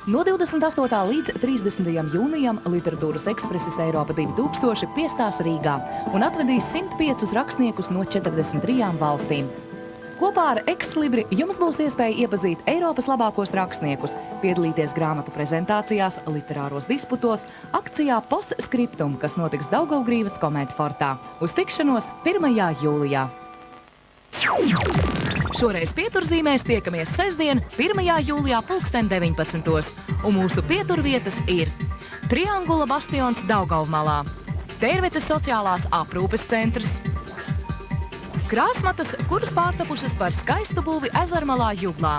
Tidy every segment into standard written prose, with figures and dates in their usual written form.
No 28. līdz 30. jūnijam Literatūras ekspreses Eiropa 2000 piestās Rīgā un atvedīs 105 rakstniekus no 43 valstīm. Kopā ar Ekslibri jums būs iespēja iepazīt Eiropas labākos rakstniekus, piedalīties grāmatu prezentācijās, literāros disputos, akcijā Postskriptum, kas notiks Daugavgrīvas Komercfortā. Uz tikšanos 1. jūlijā. Šoreiz pieturzīmēs tiekamies sestdien, 1. jūlijā 19. Un mūsu pieturvietas ir Triangula bastions Daugavmalā, Tērvetes sociālās aprūpes centrs, krāsmatas, kuras pārtapušas par skaistu būvi Ezermalā Juglā,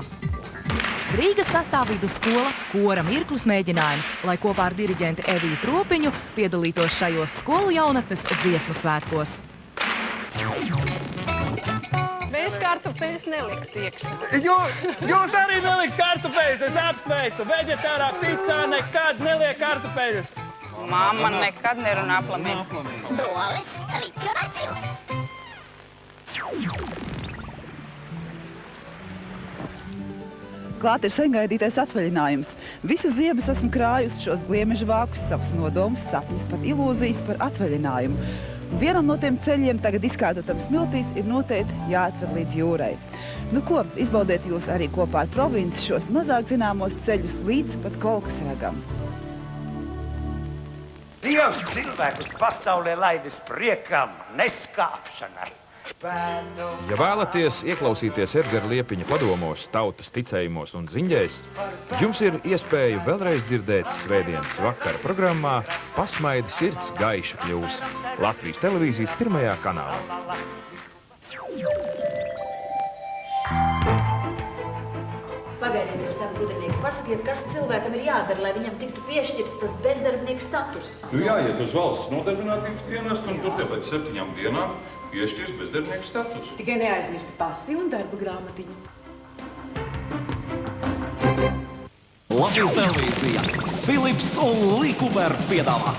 Rīgas 6. vidusskola, kora mirklis mēģinājums, lai kopā ar diriģenti Eviju Tropiņu piedalītos šajos skolu jaunatnes dziesmu svētkos. Mēs kartupeļus nelikt iekšā. Jūs arī nelikt kartupeļus, es apsveicu. Veģetārā picā nekad neliek kartupeļus. Mamma nekad nerunā plamīgi. Doles, Ričards. Klāt ir sengaidītais atvaļinājums. Visu ziemas esmu krājusi šos gliemežu vākus, savus nodomus, sapņus, pat ilūzijas par atvaļinājumu. Vienam no tiem ceļiem, tagad izkārtotam smiltīs, ir noteikti jāatved līdz jūrai. Nu ko, izbaudiet jūs arī kopā ar provinci šos mazāk zināmos ceļus līdz pat Kolkasragam. Dievs cilvēkus pasaulē laidis priekam, neskāpšanai. Ja vēlaties ieklausīties Edgara Liepiņa padomos, tautas ticējumos un ziņģēs, jums ir iespēja vēlreiz dzirdēt svētdienas vakara programmā Pasmaida sirds gaiša kļūs Latvijas televīzijas 1. kanālā. Pagaidiet jūs abi gudrinieki, pasakiet, kas cilvēkam ir jādara, lai viņam tiktu piešķirts tas bezdarbnieka status. Tu jāiet uz valsts nodarbinātības dienestu un tur te pēc 7 dienām piešķirs bezdarbnieka status. Tikai neaizmirst pasi un darba grāmatiņu. Latvijas televīzija Filips un Līkuber piedāvā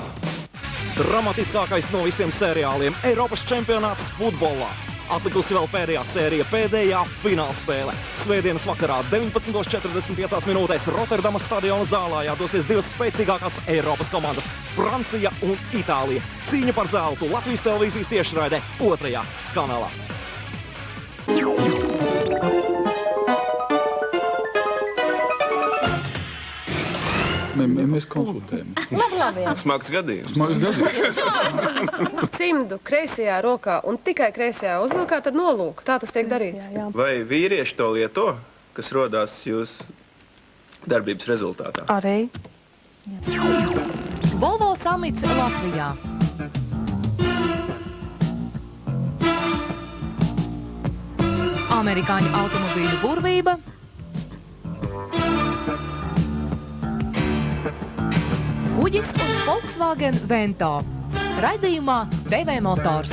dramatiskākais no visiem seriāliem Eiropas čempionāts futbolā. Atlikusi vēl pēdējā sērija, pēdējā finālspēle. Svētdienas vakarā 19:45 minūtēs Rotterdamas stadiona zālā jādosies divas spēcīgākās Eiropas komandas – Francija un Itālija. Cīņa par zeltu Latvijas televīzijas tiešraidē 2. kanālā. Mēs konsultējam. Labi. Smags gadījums. Cimdu kreisajā rokā un tikai kreisajā uzvilkāt ar nolūku. Tā tas tiek darīts. Vai vīrieši to lieto, kas rodās jūsu darbības rezultātā? Arī. Volvo samits Latvijā. Amerikāņu automobīļu burvība. Uģis un Volkswagen Vento. Raidījumā TV Motors.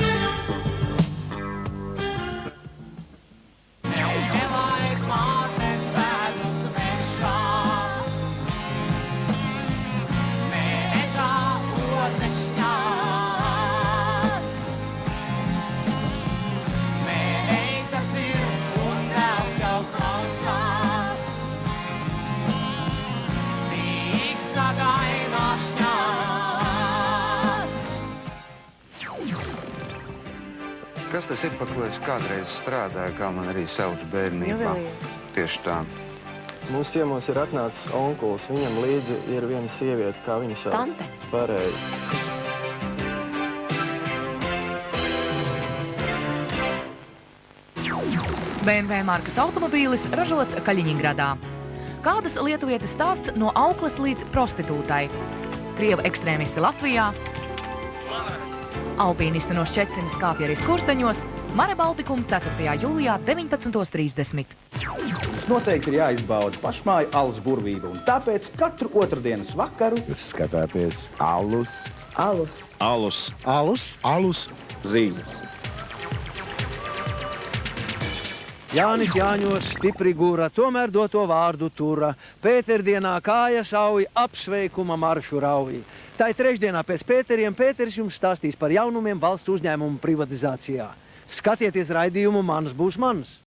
Kas tas ir, par ko es kādreiz strādāju, kā man arī sauc bērnībā? Tieši tā. Mūsu ciemos ir atnācis onkulis. Viņam līdzi ir viena sieviete, kā viņa sauc. Tante. Pareizi. BMW markas automobīlis ražots Kaļiņingradā. Kādas lietuvietes stāsts no auklas līdz prostitūtai? Krievu ekstrēmisti Latvijā. Alpīnisti no Ščecinas kāpj arī skursteņos. Mare Baltikum 4. jūlijā 19:30. Noteikti ir jāizbauda pašmāju alus burvība, un tāpēc katru otrdienas vakaru jūs skatāties alus. Alus. Alus. Alus. Alus. Zīmes. Jānis Jāņos stipri gura, tomēr doto vārdu tura. Pēterdienā kājas auj, apsveikuma maršu rauj. Tā ir trešdienā pēc Pēteriem. Pēteris jums stāstīs par jaunumiem valsts uzņēmumu privatizācijā. Skatieties raidījumu Mans būs mans.